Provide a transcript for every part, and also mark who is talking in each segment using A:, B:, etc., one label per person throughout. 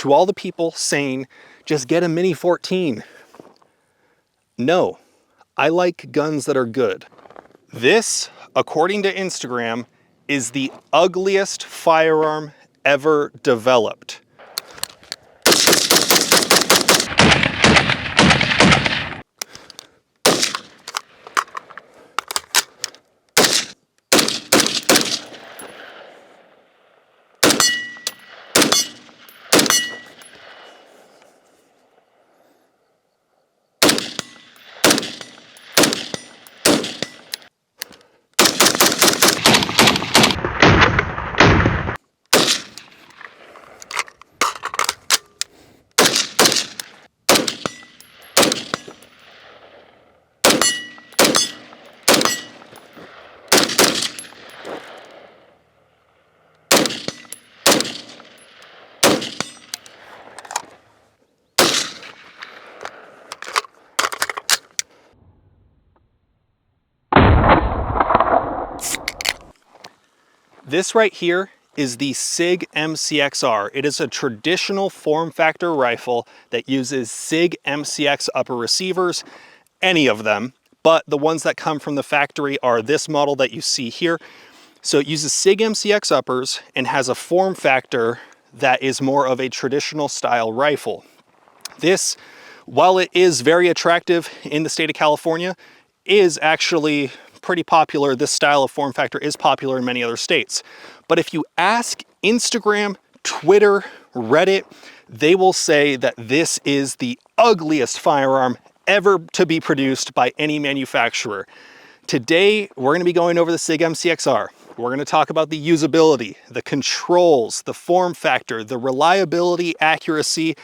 A: to all the people saying, just get a Mini 14. No, I like guns that are good. This, according to Instagram, is the ugliest firearm ever developed. This right here is the Sig MCX-R. It is a traditional form factor rifle that uses Sig MCX upper receivers, any of them, but the ones that come from the factory are this model that you see here. So it uses Sig MCX uppers and has a form factor that is more of a traditional style rifle. This, while it is very attractive in the state of California, is actually pretty popular. This style of form factor is popular in many other states. But if you ask Instagram, Twitter, Reddit, they will say that this is the ugliest firearm ever to be produced by any manufacturer. Today, we're going to be going over the Sig MCX-R. We're going to talk about the usability, the controls, the form factor, the reliability, accuracy,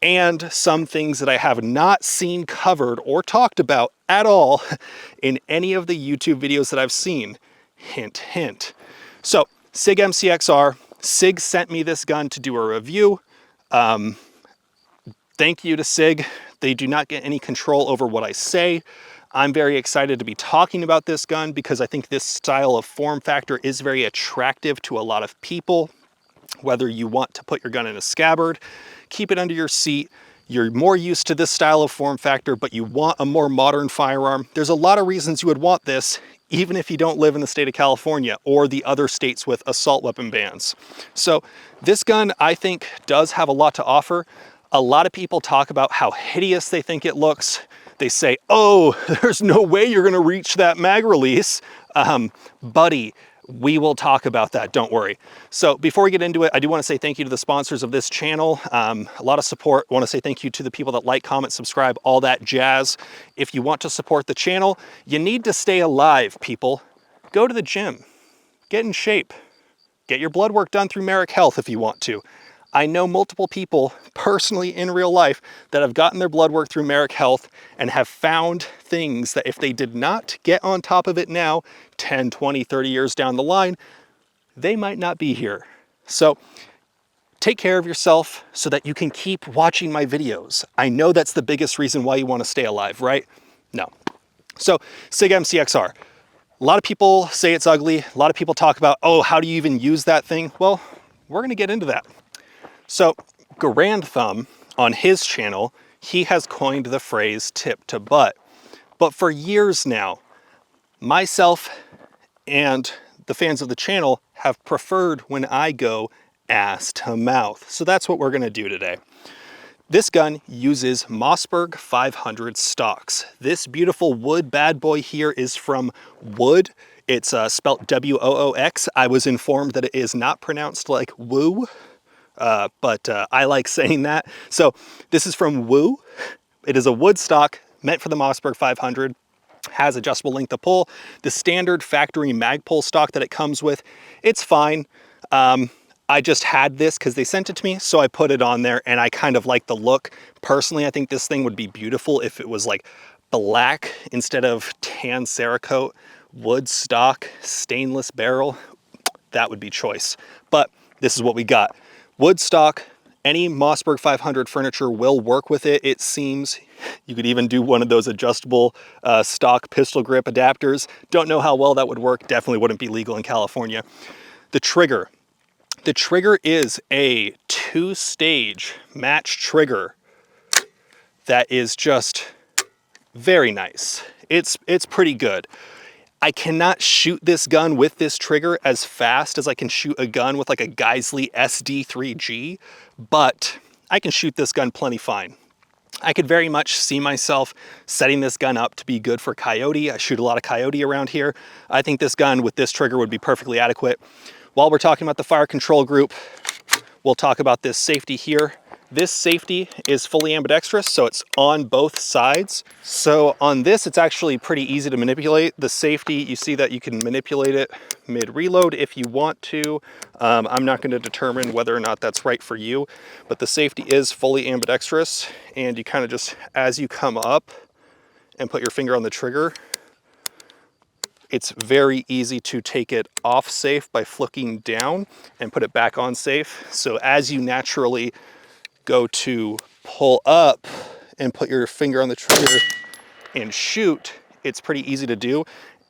A: and some things that I have not seen covered or talked about at all in any of the YouTube videos that I've seen. Hint, hint. So, Sig MCX-R, Sig sent me this gun to do a review. Thank you to Sig. They do not get any control over what I say. I'm very excited to be talking about this gun because I think this style of form factor is very attractive to a lot of people. Whether you want to put your gun in a scabbard, keep it under your seat, you're more used to this style of form factor, but you want a more modern firearm. There's a lot of reasons you would want this, even if you don't live in the state of California or the other states with assault weapon bans. So this gun, I think, does have a lot to offer. A lot of people talk about how hideous they think it looks. They say, oh, there's no way you're gonna reach that mag release. Buddy, we will talk about that, don't worry. So before we get into it, I do want to say thank you to the sponsors of this channel. A lot of support. I want to say thank you to the people that like, comment, subscribe, all that jazz. If you want to support the channel, you need to stay alive, people. Go to the gym, get in shape, get your blood work done through Merrick Health if you want to. I know multiple people personally in real life that have gotten their blood work through Merrick Health and have found things that if they did not get on top of it now, 10, 20, 30 years down the line, they might not be here. So take care of yourself so that you can keep watching my videos. I know that's the biggest reason why you want to stay alive, right? No. So Sig MCX-R. A lot of people say it's ugly. A lot of people talk about, oh, how do you even use that thing? Well, we're going to get into that. So Grand Thumb, on his channel, he has coined the phrase tip to butt. But for years now, myself and the fans of the channel have preferred when I go ass to mouth. So that's what we're going to do today. This gun uses Mossberg 500 stocks. This beautiful wood bad boy here is from Wood. It's spelt W-O-O-X. I was informed that it is not pronounced like woo. But I like saying that. So this is from Woo. It is a wood stock meant for the Mossberg 500, has adjustable length of pull. The standard factory mag pull stock that it comes with, it's fine. I just had this because they sent it to me, so I put it on there and I kind of like the look. Personally, I think this thing would be beautiful if it was like black instead of tan Cerakote, wood stock, stainless barrel. That would be choice. But this is what we got. Wood stock, any Mossberg 500 furniture will work with it, it seems. You could even do one of those adjustable stock pistol grip adapters. Don't know how well that would work. Definitely wouldn't be legal in California. The trigger. The trigger is a 2-stage match trigger that is just very nice. It's pretty good. I cannot shoot this gun with this trigger as fast as I can shoot a gun with like a Geisley SD3G, but I can shoot this gun plenty fine. I could very much see myself setting this gun up to be good for coyote. I shoot a lot of coyote around here. I think this gun with this trigger would be perfectly adequate. While we're talking about the fire control group, we'll talk about this safety here. This safety is fully ambidextrous, so it's on both sides. So on this, it's actually pretty easy to manipulate. The safety, you see that you can manipulate it mid-reload if you want to. I'm not going to determine whether or not that's right for you, but the safety is fully ambidextrous, and you kind of just, as you come up and put your finger on the trigger, it's very easy to take it off safe by flicking down and put it back on safe. So as you naturally go to pull up and put your finger on the trigger and shoot, it's pretty easy to do.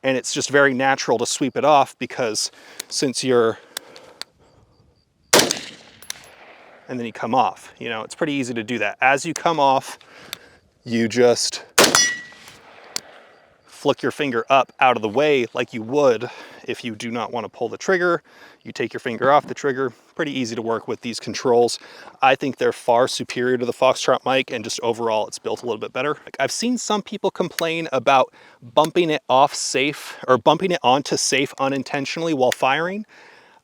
A: And it's just very natural to sweep it off because since you're, and then you come off, you know, it's pretty easy to do that. As you come off, you just flick your finger up out of the way like you would if you do not want to pull the trigger. You take your finger off the trigger. Pretty easy to work with these controls. I think they're far superior to the Foxtrot mic, and just overall it's built a little bit better. I've seen some people complain about bumping it off safe or bumping it onto safe unintentionally while firing.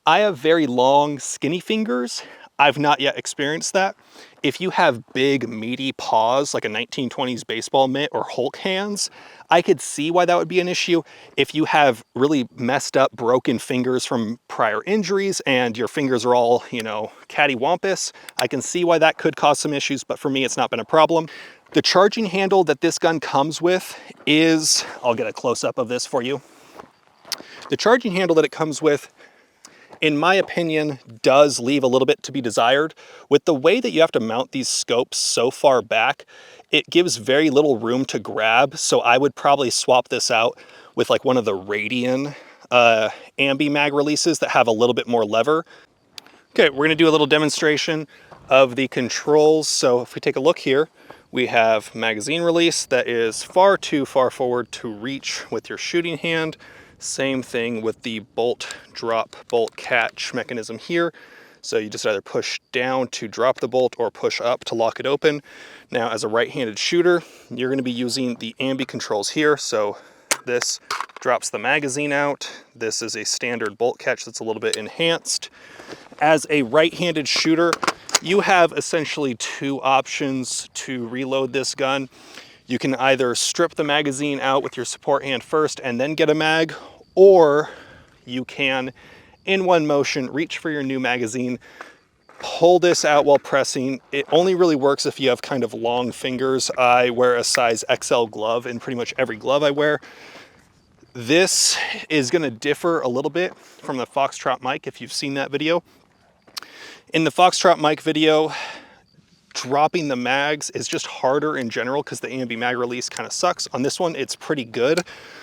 A: I have very long, skinny fingers. I've not yet experienced that. If you have big, meaty paws, like a 1920s baseball mitt or Hulk hands, I could see why that would be an issue. If you have really messed up, broken fingers from prior injuries and your fingers are all, you know, cattywampus, I can see why that could cause some issues, but for me, it's not been a problem. The charging handle that this gun comes with is, I'll get a close-up of this for you. The charging handle that it comes with, in my opinion, does leave a little bit to be desired. With the way that you have to mount these scopes so far back, it gives very little room to grab. So I would probably swap this out with like one of the Radian ambi mag releases that have a little bit more lever. Okay, we're gonna do a little demonstration of the controls. So if we take a look here, we have magazine release that is far too far forward to reach with your shooting hand. Same thing with the bolt drop, bolt catch mechanism here. So you just either push down to drop the bolt or push up to lock it open. Now, as a right-handed shooter, you're going to be using the ambi controls here. So this drops the magazine out. This is a standard bolt catch that's a little bit enhanced. As a right-handed shooter, you have essentially two options to reload this gun. You can either strip the magazine out with your support hand first and then get a mag, or you can, in one motion, reach for your new magazine, pull this out while pressing. It only really works if you have kind of long fingers. I wear a size XL glove in pretty much every glove I wear. This is going to differ a little bit from the Foxtrot mic if you've seen that video. In the Foxtrot mic video, dropping the mags is just harder in general because the ambi mag release kind of sucks. On this one, it's pretty good.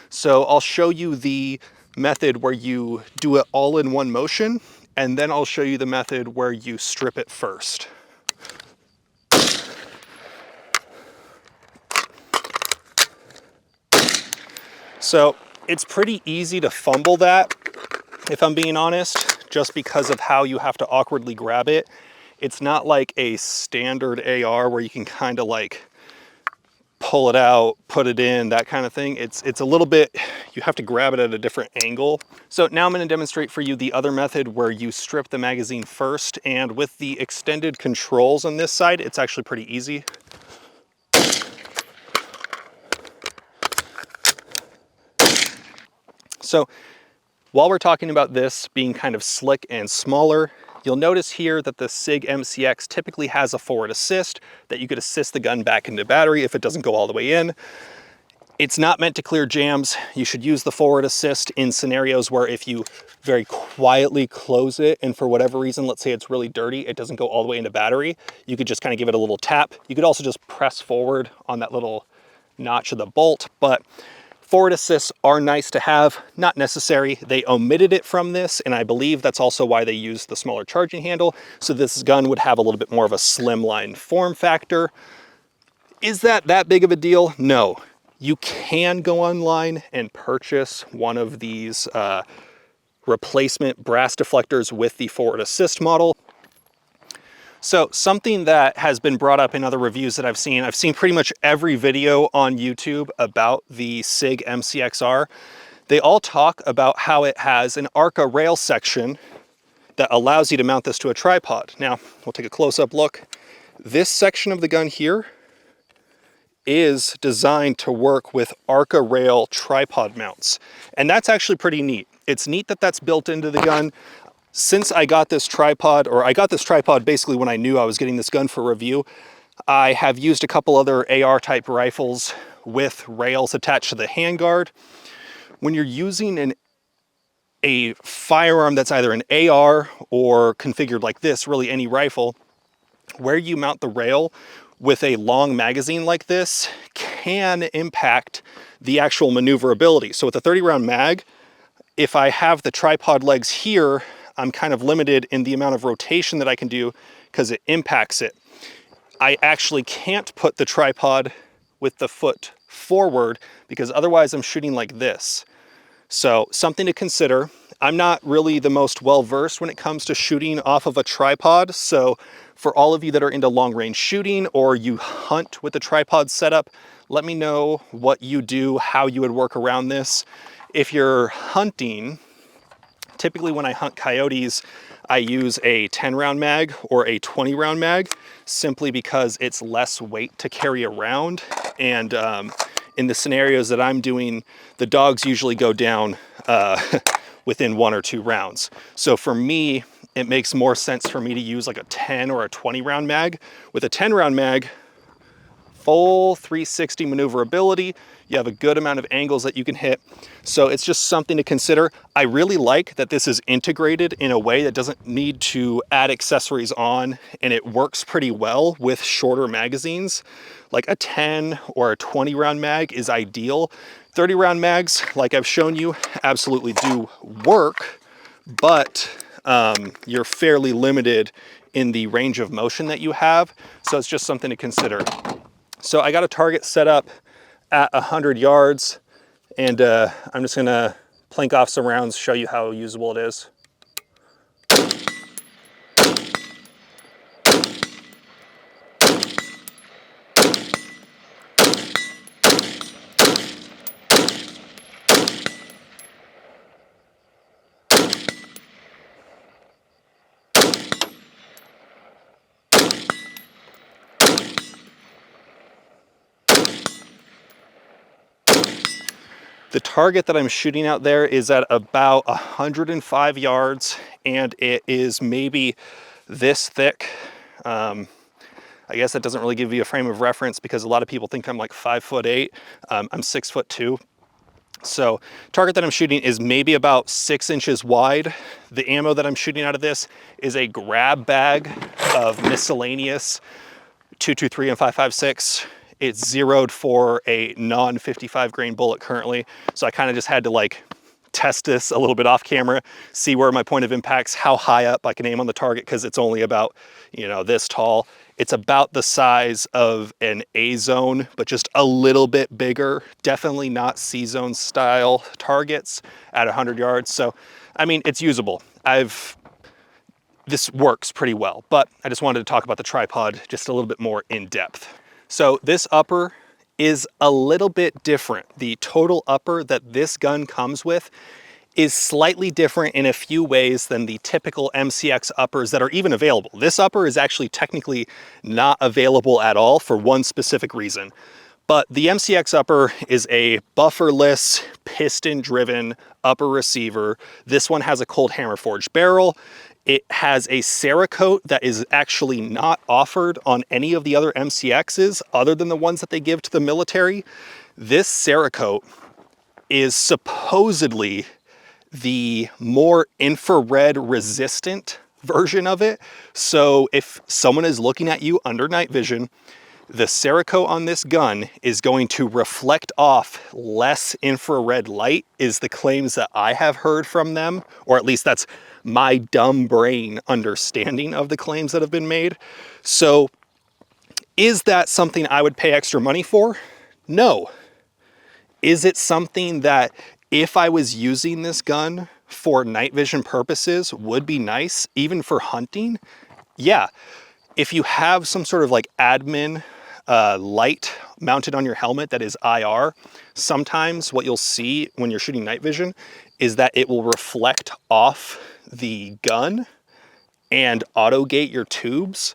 A: So I'll show you the method where you do it all in one motion, and then I'll show you the method where you strip it first. So it's pretty easy to fumble that, if I'm being honest, just because of how you have to awkwardly grab it. It's not like a standard AR where you can kind of like pull it out, put it in, that kind of thing. It's a little bit, you have to grab it at a different angle. So now I'm going to demonstrate for you the other method where you strip the magazine first, and with the extended controls on this side, it's actually pretty easy. So while we're talking about this being kind of slick and smaller, you'll notice here that the Sig MCX typically has a forward assist that you could assist the gun back into battery if it doesn't go all the way in. It's not meant to clear jams. You should use the forward assist in scenarios where if you very quietly close it and for whatever reason, let's say it's really dirty, it doesn't go all the way into battery, you could just kind of give it a little tap. You could also just press forward on that little notch of the bolt, but Forward assists are nice to have, not necessary. They omitted it from this, and I believe that's also why they used the smaller charging handle, so this gun would have a little bit more of a slimline form factor. Is that big of a deal? No. You can go online and purchase one of these replacement brass deflectors with the forward assist model. So something that has been brought up in other reviews that I've seen pretty much every video on YouTube about the Sig MCX-R. They all talk about how it has an arca rail section that allows you to mount this to a tripod. Now, we'll take a close-up look. This section of the gun here is designed to work with arca rail tripod mounts. And that's actually pretty neat. It's neat that that's built into the gun. Since I got this tripod, or I got this tripod basically when I knew I was getting this gun for review, I have used a couple other AR type rifles with rails attached to the handguard. When you're using a firearm that's either an AR or configured like this, really any rifle, where you mount the rail with a long magazine like this can impact the actual maneuverability. So with a 30 round mag, if I have the tripod legs here, I'm kind of limited in the amount of rotation that I can do because it impacts it. I actually can't put the tripod with the foot forward because otherwise I'm shooting like this. So something to consider. I'm not really the most well-versed when it comes to shooting off of a tripod. So for all of you that are into long-range shooting or you hunt with a tripod setup, let me know what you do, how you would work around this. If you're hunting, typically when I hunt coyotes, I use a 10 round mag or a 20 round mag simply because it's less weight to carry around. And in the scenarios that I'm doing, the dogs usually go down within 1 or 2 rounds. So for me, it makes more sense for me to use like a 10 or a 20 round mag. With a 10 round mag, full 360 maneuverability. You have a good amount of angles that you can hit. So it's just something to consider. I really like that this is integrated in a way that doesn't need to add accessories on, and it works pretty well with shorter magazines. Like a 10 or a 20 round mag is ideal. 30 round mags, like I've shown you, absolutely do work, but you're fairly limited in the range of motion that you have. So it's just something to consider. So I got a target set up at 100 yards, and I'm just gonna plank off some rounds, show you how usable it is. The target that I'm shooting out there is at about 105 yards, and it is maybe this thick. I guess that doesn't really give you a frame of reference because a lot of people think I'm like 5'8". I'm 6'2". So target that I'm shooting is maybe about 6 inches wide. The ammo that I'm shooting out of this is a grab bag of miscellaneous 223 and 5.56. It's zeroed for a non-55 grain bullet currently. So I kind of just had to like test this a little bit off camera, see where my point of impact's, how high up I can aim on the target, because it's only about, you know, this tall. It's about the size of an A zone, but just a little bit bigger. Definitely not C zone style targets at 100 yards. So, I mean, it's usable. This works pretty well, but I just wanted to talk about the tripod just a little bit more in depth. So this upper is a little bit different. The total upper that this gun comes with is slightly different in a few ways than the typical MCX uppers that are even available. This upper is actually technically not available at all for one specific reason. But the MCX upper is a bufferless, piston-driven upper receiver. This one has a cold hammer forged barrel. It has a Cerakote that is actually not offered on any of the other MCXs other than the ones that they give to the military. This Cerakote is supposedly the more infrared resistant version of it. So if someone is looking at you under night vision, The Cerakote on this gun is going to reflect off less infrared light, is the claims that I have heard from them, or at least that's my dumb brain understanding of the claims that have been made. So is that something I would pay extra money for? No. Is it something that if I was using this gun for night vision purposes would be nice, even for hunting? Yeah. If you have some sort of like admin light mounted on your helmet that is IR, sometimes what you'll see when you're shooting night vision is that it will reflect off the gun and auto gate your tubes.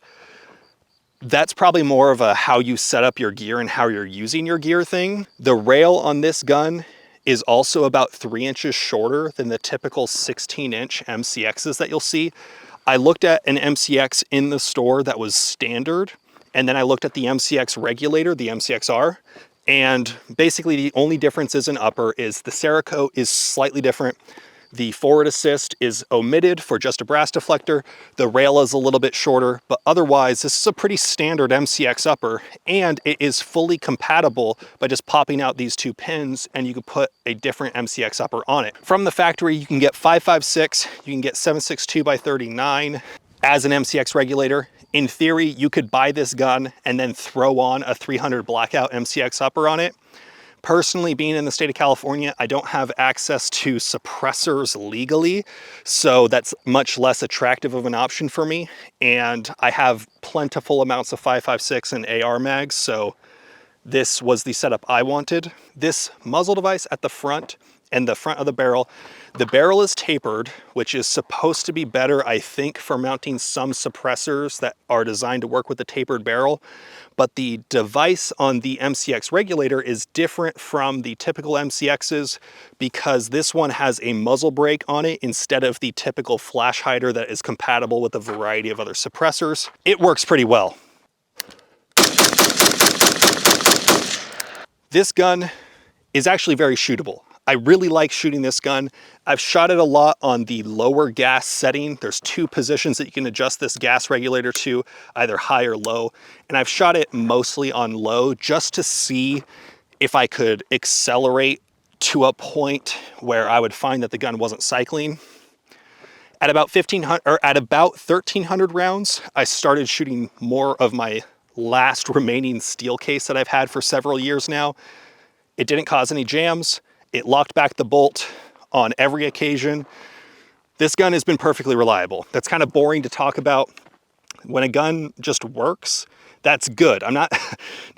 A: That's probably more of a how you set up your gear and how you're using your gear thing. The rail on this gun is also about 3 inches shorter than the typical 16-inch MCXs that you'll see. I looked at an MCX in the store that was standard, and then I looked at the MCX regulator, the MCX-R, and basically the only differences in upper is the Cerakote is slightly different. The forward assist is omitted for just a brass deflector. The rail is a little bit shorter, but otherwise this is a pretty standard MCX upper, and it is fully compatible by just popping out these 2 pins and you can put a different MCX upper on it. From the factory, you can get 5.56, you can get 7.62 by 39 as an MCX regulator. In theory, you could buy this gun and then throw on a 300 blackout MCX upper on it. Personally, being in the state of California, I don't have access to suppressors legally, so that's much less attractive of an option for me. And I have plentiful amounts of 5.56 and AR mags, so this was the setup I wanted. This muzzle device at the front and the front of the barrel is tapered, which is supposed to be better, I think, for mounting some suppressors that are designed to work with the tapered barrel. But the device on the MCX regulator is different from the typical MCXs because this one has a muzzle brake on it instead of the typical flash hider that is compatible with a variety of other suppressors. It works pretty well. This gun is actually very shootable. I really like shooting this gun. I've shot it a lot on the lower gas setting. There's 2 positions that you can adjust this gas regulator to, either high or low. And I've shot it mostly on low just to see if I could accelerate to a point where I would find that the gun wasn't cycling. At about 1,300 rounds, I started shooting more of my last remaining steel case that I've had for several years now. It didn't cause any jams. It locked back the bolt on every occasion. This gun has been perfectly reliable. That's kind of boring to talk about. When a gun just works, that's good. I'm not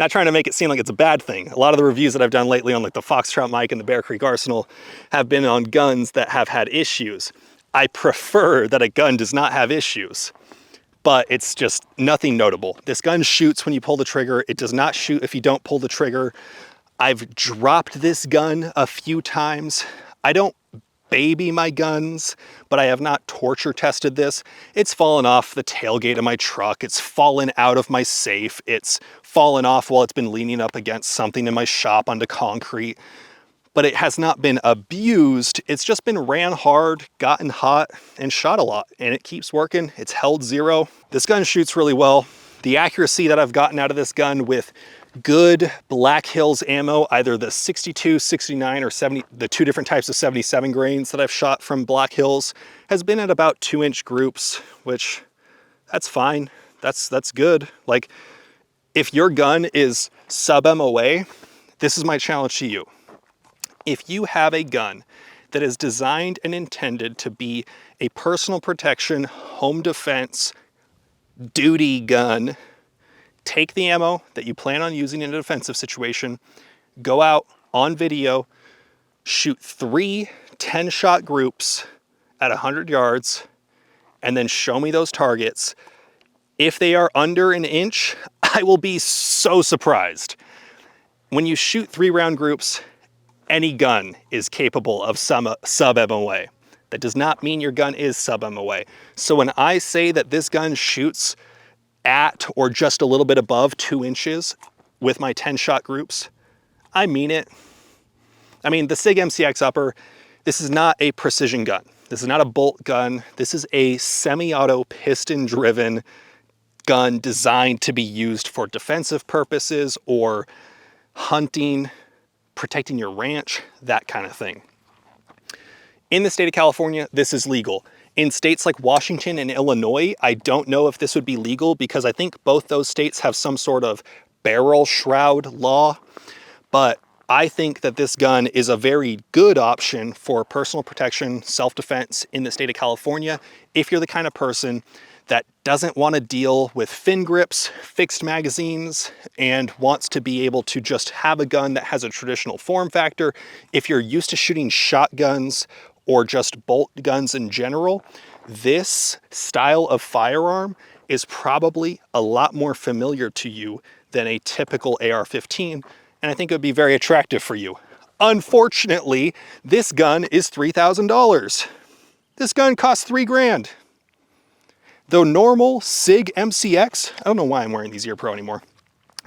A: trying to make it seem like it's a bad thing. A lot of the reviews that I've done lately on like the Foxtrot mic and the Bear Creek Arsenal have been on guns that have had issues. I prefer that a gun does not have issues, but it's just nothing notable. This gun shoots when you pull the trigger. It does not shoot if you don't pull the trigger. I've dropped this gun a few times. I don't baby my guns, but I have not torture tested this. It's fallen off the tailgate of my truck. It's fallen out of my safe. It's fallen off while it's been leaning up against something in my shop onto concrete, but it has not been abused. It's just been ran hard, gotten hot, and shot a lot, and it keeps working. It's held 0. This gun shoots really well. The accuracy that I've gotten out of this gun with good Black Hills ammo, either the 62, 69, or 70, the 2 different types of 77 grains that I've shot from Black Hills, has been at about 2-inch groups, which that's fine. That's good. Like, if your gun is sub MOA, this is my challenge to you. If you have a gun that is designed and intended to be a personal protection, home defense, duty gun, take the ammo that you plan on using in a defensive situation, go out on video, shoot 3 10-shot groups at 100 yards, and then show me those targets. If they are under 1 inch, I will be so surprised. When you shoot 3-round groups, any gun is capable of some sub-MOA. That does not mean your gun is sub-MOA. So when I say that this gun shoots at or just a little bit above 2 inches with my 10-shot groups, I mean it. I mean, the Sig MCX upper, this is not a precision gun. This is not a bolt gun. This is a semi-auto piston-driven gun designed to be used for defensive purposes or hunting, protecting your ranch, that kind of thing. In the state of California, this is legal. In states like Washington and Illinois, I don't know if this would be legal because I think both those states have some sort of barrel shroud law, but I think that this gun is a very good option for personal protection, self-defense in the state of California if you're the kind of person that doesn't want to deal with fin grips, fixed magazines, and wants to be able to just have a gun that has a traditional form factor. If you're used to shooting shotguns or just bolt guns in general, this style of firearm is probably a lot more familiar to you than a typical AR-15, and I think it would be very attractive for you. Unfortunately, this gun is $3,000. This gun costs $3,000. The normal Sig MCX, I don't know why I'm wearing these ear pro anymore.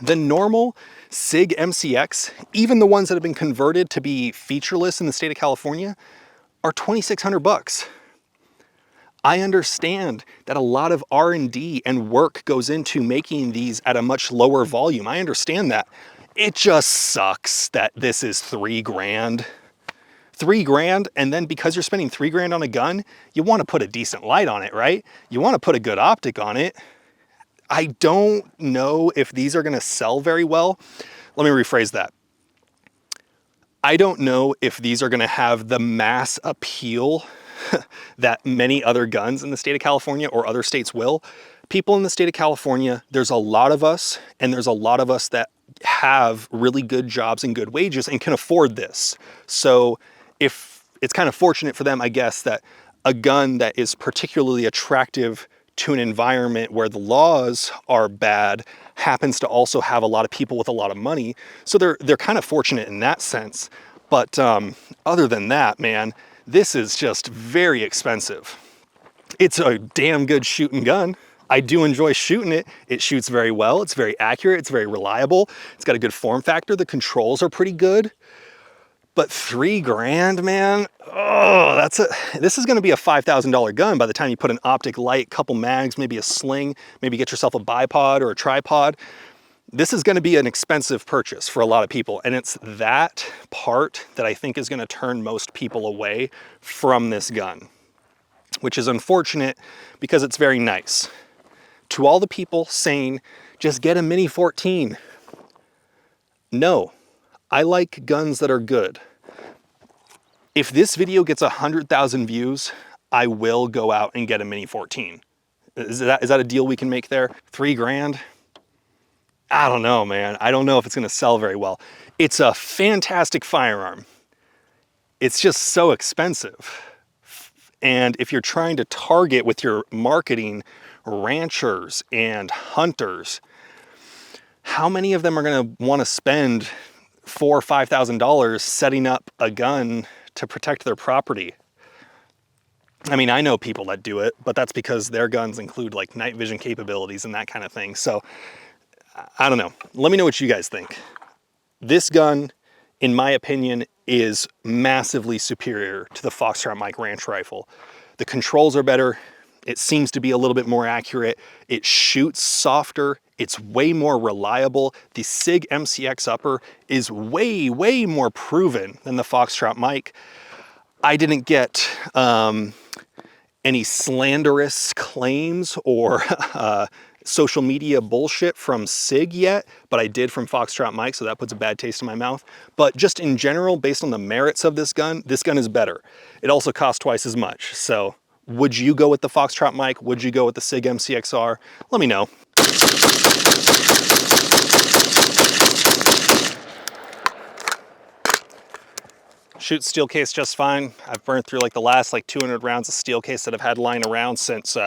A: The normal Sig MCX, even the ones that have been converted to be featureless in the state of California, are $2,600. I understand that a lot of R&D and work goes into making these at a much lower volume. I understand that. It just sucks that this is $3,000. $3,000, and then because you're spending $3,000 on a gun, you want to put a decent light on it, right? You want to put a good optic on it. I don't know if these are going to sell very well. Let me rephrase that. I don't know if these are going to have the mass appeal that many other guns in the state of California or other states will. People in the state of California, there's a lot of us, and there's a lot of us that have really good jobs and good wages and can afford this. So if it's kind of fortunate for them, I guess, that a gun that is particularly attractive to an environment where the laws are bad happens to also have a lot of people with a lot of money. So they're kind of fortunate in that sense. But other than that, man, this is just very expensive. It's a damn good shooting gun. I do enjoy shooting it. It shoots very well. It's very accurate. It's very reliable. It's got a good form factor. The controls are pretty good. But $3,000, man, oh, this is gonna be a $5,000 gun by the time you put an optic light, couple mags, maybe a sling, maybe get yourself a bipod or a tripod. This is gonna be an expensive purchase for a lot of people. And it's that part that I think is gonna turn most people away from this gun, which is unfortunate because it's very nice. To all the people saying, just get a Mini 14. No, I like guns that are good. If this video gets 100,000 views, I will go out and get a Mini 14. Is that a deal we can make there? $3,000? I don't know, man. I don't know if it's gonna sell very well. It's a fantastic firearm. It's just so expensive. And if you're trying to target with your marketing ranchers and hunters, how many of them are gonna wanna spend $4,000 or $5,000 setting up a gun to protect their property? I mean, I know people that do it, but that's because their guns include like night vision capabilities and that kind of thing. So I don't know. Let me know what you guys think. This gun, in my opinion, is massively superior to the Foxtrot Mike Ranch rifle. The controls are better. It seems to be a little bit more accurate. It shoots softer. It's way more reliable. The Sig MCX-R is way, way more proven than the Foxtrot Mike. I didn't get any slanderous claims or social media bullshit from Sig yet, but I did from Foxtrot Mike, so that puts a bad taste in my mouth. But just in general, based on the merits of this gun is better. It also costs twice as much. So would you go with the Foxtrot Mike? Would you go with the Sig MCX-R? Let me know. Shoots steel case just fine. I've burned through like the last 200 rounds of steel case that I've had lying around since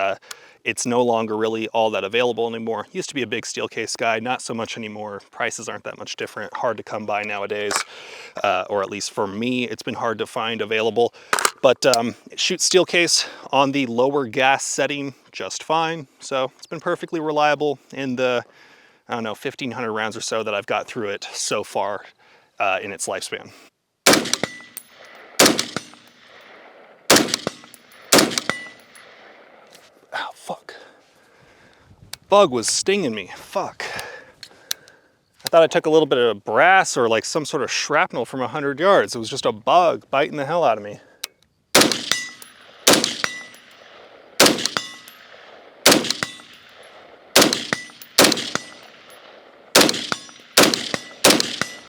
A: it's no longer really all that available anymore. Used to be a big steel case guy, not so much anymore. Prices aren't that much different, hard to come by nowadays. Or at least for me, it's been hard to find available. But it shoots steel case on the lower gas setting just fine. So it's been perfectly reliable in the, I don't know, 1,500 rounds or so that I've got through it so far in its lifespan. Oh, fuck. bug was stinging me. Fuck. I thought I took a little bit of brass or like some sort of shrapnel from 100 yards. It was just a bug biting the hell out of me.